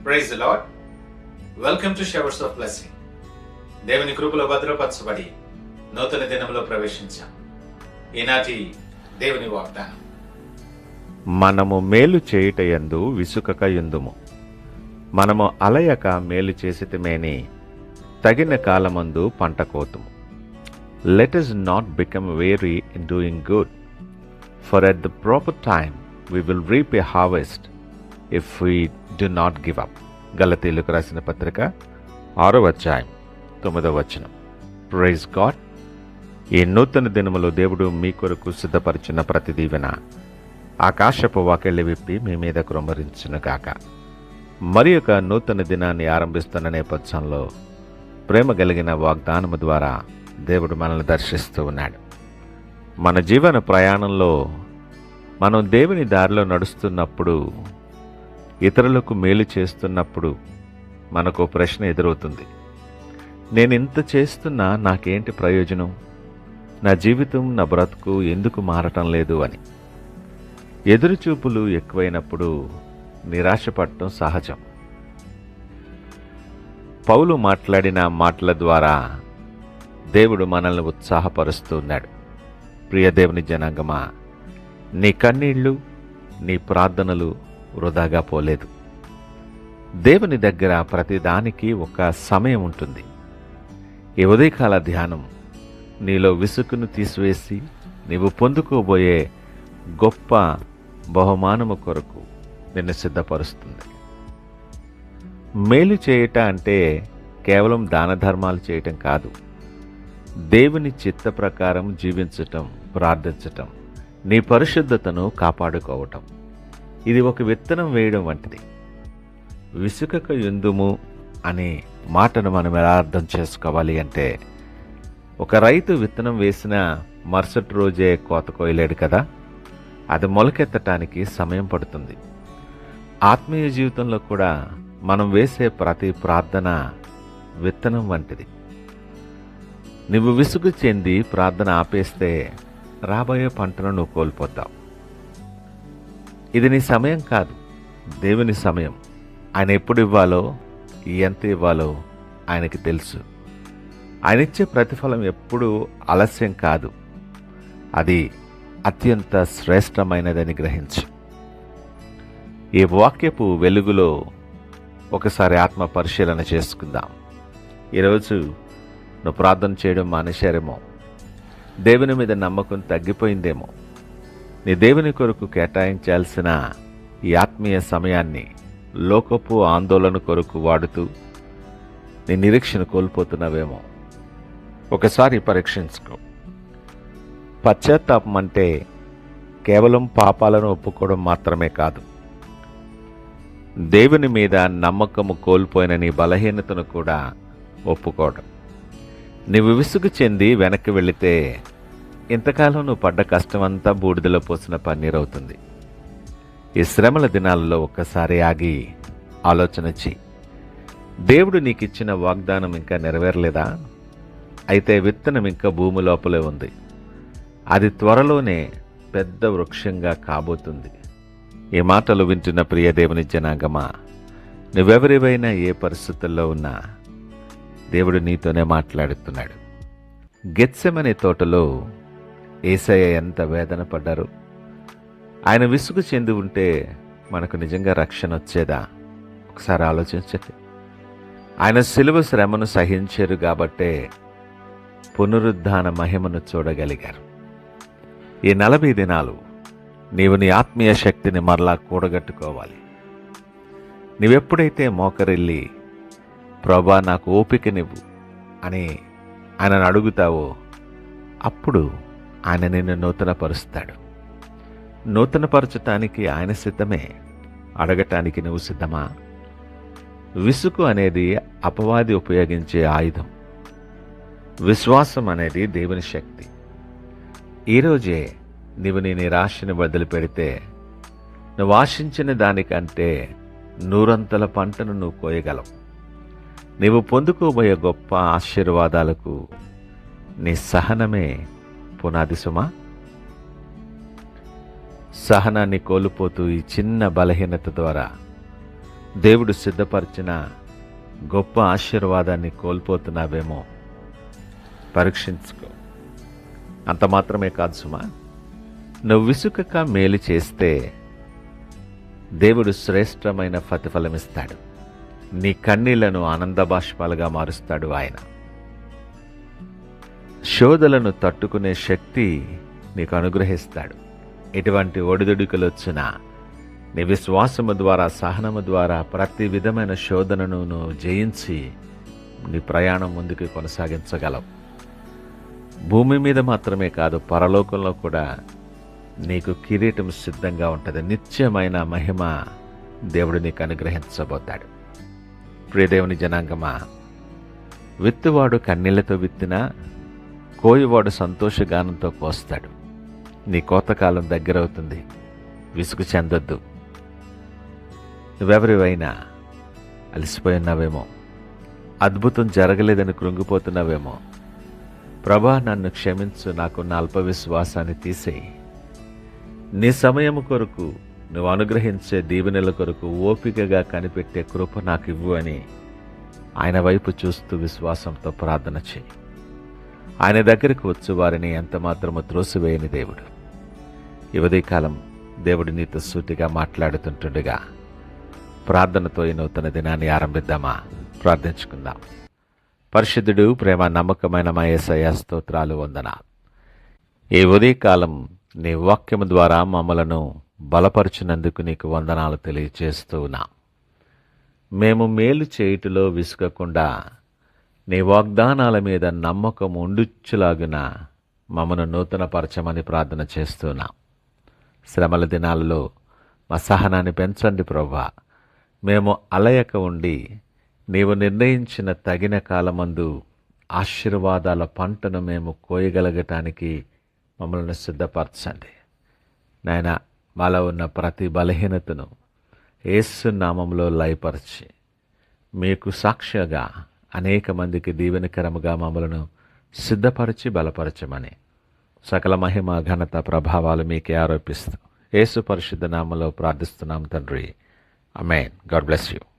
Praise the lord. Welcome to showers of blessing. దేవుని కృపలో భద్రపరచబడి నూతన దినంలో ప్రవేశించాం. ఈనాటి దేవుని వాగ్దానం, మనము మేలు చేయుటయందు విసుకక యుందుము. మనము అలయక మేలు చేసితిమేని తగిన కాలమందు పంట కోతుము. Let us not become weary in doing good, for at the proper time we will reap a harvest if we do not give up. గలతీయులకు రాసిన పత్రిక 6వ అధ్యాయం 9వ వచనం. Praise God. ఈ నూతన దినములో దేవుడు మీ కొరకు సిద్ధపరిచిన ప్రతి దీవెన ఆకాశపు వాకిళ్లు విప్పి మీ మీద కృమ్మరించునుగాక. మరి ఒక నూతన దినాన్ని ఆరంభిస్తున్న నేపథ్యంలో ప్రేమ కలిగిన వాగ్దానము ద్వారా దేవుడు మనల్ని దర్శిస్తూ ఉన్నాడు. మన జీవన ప్రయాణంలో మనం దేవుని దారిలో నడుస్తున్నప్పుడు, ఇతరులకు మేలు చేస్తున్నప్పుడు మనకు ప్రశ్న ఎదురవుతుంది. నేను ఇంత చేస్తున్నా నాకేంటి ప్రయోజనం? నా జీవితం, నా బ్రతుకు ఎందుకు మారటం లేదు అని. ఎదురుచూపులు ఎక్కువైనప్పుడు నిరాశపడటం సహజం. పౌలు మాట్లాడిన మాటల ద్వారా దేవుడు మనల్ని ఉత్సాహపరుస్తూ ఉన్నాడు. ప్రియ దేవుని జనాంగమా, నీ కన్నీళ్లు, నీ ప్రార్థనలు వృధాగా పోలేదు. దేవుని దగ్గర ప్రతిదానికి ఒక సమయం ఉంటుంది. ఈ ఉదయకాల ధ్యానం నీలో విసుగును తీసివేసి నీవు పొందుకోబోయే గొప్ప బహుమానము కొరకు నిన్ను సిద్ధపరుస్తుంది. మేలు చేయట అంటే కేవలం దాన ధర్మాలు చేయటం కాదు. దేవుని చిత్త ప్రకారం జీవించటం, ప్రార్థించటం, నీ పరిశుద్ధతను కాపాడుకోవటం. ఇది ఒక విత్తనం వేయడం వంటిది. విసుకక యుందుము అనే మాటను మనం ఎలా అర్థం చేసుకోవాలి అంటే, ఒక రైతు విత్తనం వేసిన మరుసటి రోజే కోత కోయలేడు కదా. అది మొలకెత్తటానికి సమయం పడుతుంది. ఆత్మీయ జీవితంలో కూడా మనం వేసే ప్రతి ప్రార్థన విత్తనం వంటిది. నువ్వు విసుగు చెంది ప్రార్థన ఆపేస్తే రాబోయే పంటను నువ్వు కోల్పోతావు. ఇది నీ సమయం కాదు, దేవుని సమయం. ఆయన ఎప్పుడు ఇవ్వాలో, ఎంత ఇవ్వాలో ఆయనకి తెలుసు. ఆయన ఇచ్చే ప్రతిఫలం ఎప్పుడూ ఆలస్యం కాదు, అది అత్యంత శ్రేష్టమైనదని గ్రహించు. ఈ వాక్యపు వెలుగులో ఒకసారి ఆత్మ పరిశీలన చేసుకుందాం. ఈరోజు నువ్వు ప్రార్థన చేయడం మానేశారేమో, దేవుని మీద నమ్మకం తగ్గిపోయిందేమో. నీ దేవుని కొరకు కేటాయించాల్సిన ఈ ఆత్మీయ సమయాన్ని లోకపు ఆందోళన కొరకు వాడుతూ నీ నిరీక్షణ కోల్పోతున్నావేమో. ఒకసారి పరీక్షించుకో. పశ్చాత్తాపం అంటే కేవలం పాపాలను ఒప్పుకోవడం మాత్రమే కాదు, దేవుని మీద నమ్మకము కోల్పోయిన నీ బలహీనతను కూడా ఒప్పుకోవడం. నీవు విసుగు చెంది వెనక్కి వెళితే ఇంతకాలం నువ్వు పడ్డ కష్టమంతా బూడిదలో పోసిన పన్నీరవుతుంది. ఈ శ్రమల దినాలలో ఒక్కసారి ఆగి ఆలోచన చెయ్యి. దేవుడు నీకిచ్చిన వాగ్దానం ఇంకా నెరవేరలేదా? అయితే విత్తనం ఇంకా భూమి లోపలే ఉంది. అది త్వరలోనే పెద్ద వృక్షంగా కాబోతుంది. ఈ మాటలు వింటున్న ప్రియ దేవుని జనాంగమా, నువ్వెవరివైనా ఏ పరిస్థితుల్లో ఉన్నా దేవుడు నీతోనే మాట్లాడుతున్నాడు. గెత్సెమనే తోటలో యేసయ్య ఎంత వేదన పడ్డారు. ఆయన విసుగు చెంది ఉంటే మనకు నిజంగా రక్షణ వచ్చేదా? ఒకసారి ఆలోచించండి. ఆయన శిలువ శ్రమను సహించారు కాబట్టే పునరుద్ధాన మహిమను చూడగలిగారు. ఈ 40 దినాలు నీవు నీ ఆత్మీయ శక్తిని మరలా కూడగట్టుకోవాలి. నీవెప్పుడైతే మోకరిల్లి ప్రభా నాకు ఓపికనివ్వు అని ఆయనను అడుగుతావో అప్పుడు ఆయన నిన్ను నూతనపరుస్తాడు. నూతనపరచటానికి ఆయన సిద్ధమే, అడగటానికి నువ్వు సిద్ధమా? విసుగు అనేది అపవాది ఉపయోగించే ఆయుధం. విశ్వాసం అనేది దేవుని శక్తి. ఈరోజే నీవు నీ నిరాశను వదిలిపెడితే నువ్వు ఆశించిన దానికంటే 100 పంటను నువ్వు కోయగలవు. నీవు పొందుకోబోయే గొప్ప ఆశీర్వాదాలకు నీ సహనమే పునాది సుమా. సహనాన్ని కోల్పోతూ ఈ చిన్న బలహీనత ద్వారా దేవుడు సిద్ధపరిచిన గొప్ప ఆశీర్వాదాన్ని కోల్పోతున్నావేమో పరీక్షించుకో. అంత మాత్రమే కాదు సుమా, నువ్వు విసుకక మేలు చేస్తే దేవుడు శ్రేష్టమైన ప్రతిఫలమిస్తాడు. నీ కన్నీళ్లను ఆనంద బాష్పాలుగా మారుస్తాడు ఆయన. శోధలను తట్టుకునే శక్తి నీకు అనుగ్రహిస్తాడు. ఎటువంటి ఒడిదుడుకులు వచ్చినా నీ విశ్వాసము ద్వారా, సహనము ద్వారా ప్రతి విధమైన శోధనను నువ్వు జయించి నీ ప్రయాణం ముందుకు కొనసాగించగలవు. భూమి మీద మాత్రమే కాదు, పరలోకంలో కూడా నీకు కిరీటం సిద్ధంగా ఉంటుంది. నిత్యమైన మహిమ దేవుడు నీకు అనుగ్రహించబోతాడు. ప్రియదేవుని జనాంగమా, విత్తువాడు కన్నీళ్లతో విత్తినా కోయువాడు సంతోషగానంతో కోస్తాడు. నీ కోతకాలం దగ్గరవుతుంది. విసుగు చెందొద్దు. నువ్వెవరివైనా అలసిపోయి ఉన్నావేమో, అద్భుతం జరగలేదని కృంగిపోతున్నావేమో, ప్రభా నన్ను క్షమించు, నాకున్న అల్ప విశ్వాసాన్ని తీసేయి, నీ సమయము కొరకు నువ్వు అనుగ్రహించే దీవెనల కొరకు ఓపికగా కనిపెట్టే కృప నాకు ఇవ్వు అని ఆయన వైపు చూస్తూ విశ్వాసంతో ప్రార్థన చేయి. ఆయన దగ్గరికి వచ్చి వారిని ఎంత మాత్రమూ త్రోసివేయని దేవుడు. ఈ ఉదయకాలం దేవుడు నీతో సూటిగా మాట్లాడుతుంటుండగా ప్రార్థనతో ఈ నూతన దినాన్ని ఆరంభిద్దామా? ప్రార్థించుకుందాం. పరిశుద్ధుడు, ప్రేమ నమ్మకమైన మా యేసయ్య, స్తోత్రాలు, వందనాలు. ఈ ఉదయకాలం నీ వాక్యము ద్వారా మమ్మలను బలపరుచినందుకు నీకు వందనాలు తెలియచేస్తూ ఉన్నా. మేము మేలు చేయుటలో విసుగకుండా నీ వాగ్దానాల మీద నమ్మకం ఉండుచ్చులాగున మమ్మను నూతనపరచమని ప్రార్థన చేస్తున్నా. శ్రమల దినాలలో మా సహనాన్ని పెంచండి ప్రభువా. మేము అలయక ఉండి నీవు నిర్ణయించిన తగిన కాలమందు ఆశీర్వాదాల పంటను మేము కోయగలగటానికి మమ్మల్ని సిద్ధపరచండి. నాయన, మాలో ఉన్న ప్రతి బలహీనతను యేసు నామములో లయపరిచి మీకు సాక్ష్యంగా అనేక మందికి దీవెనకరముగా మమ్మలను సిద్ధపరిచి బలపరచమని సకల మహిమ, ఘనత, ప్రభావాలు మీకే ఆరోపిస్తూ యేసు పరిశుద్ధ నామములో ప్రార్థిస్తున్నాం తండ్రి. ఆమేన్. God bless you.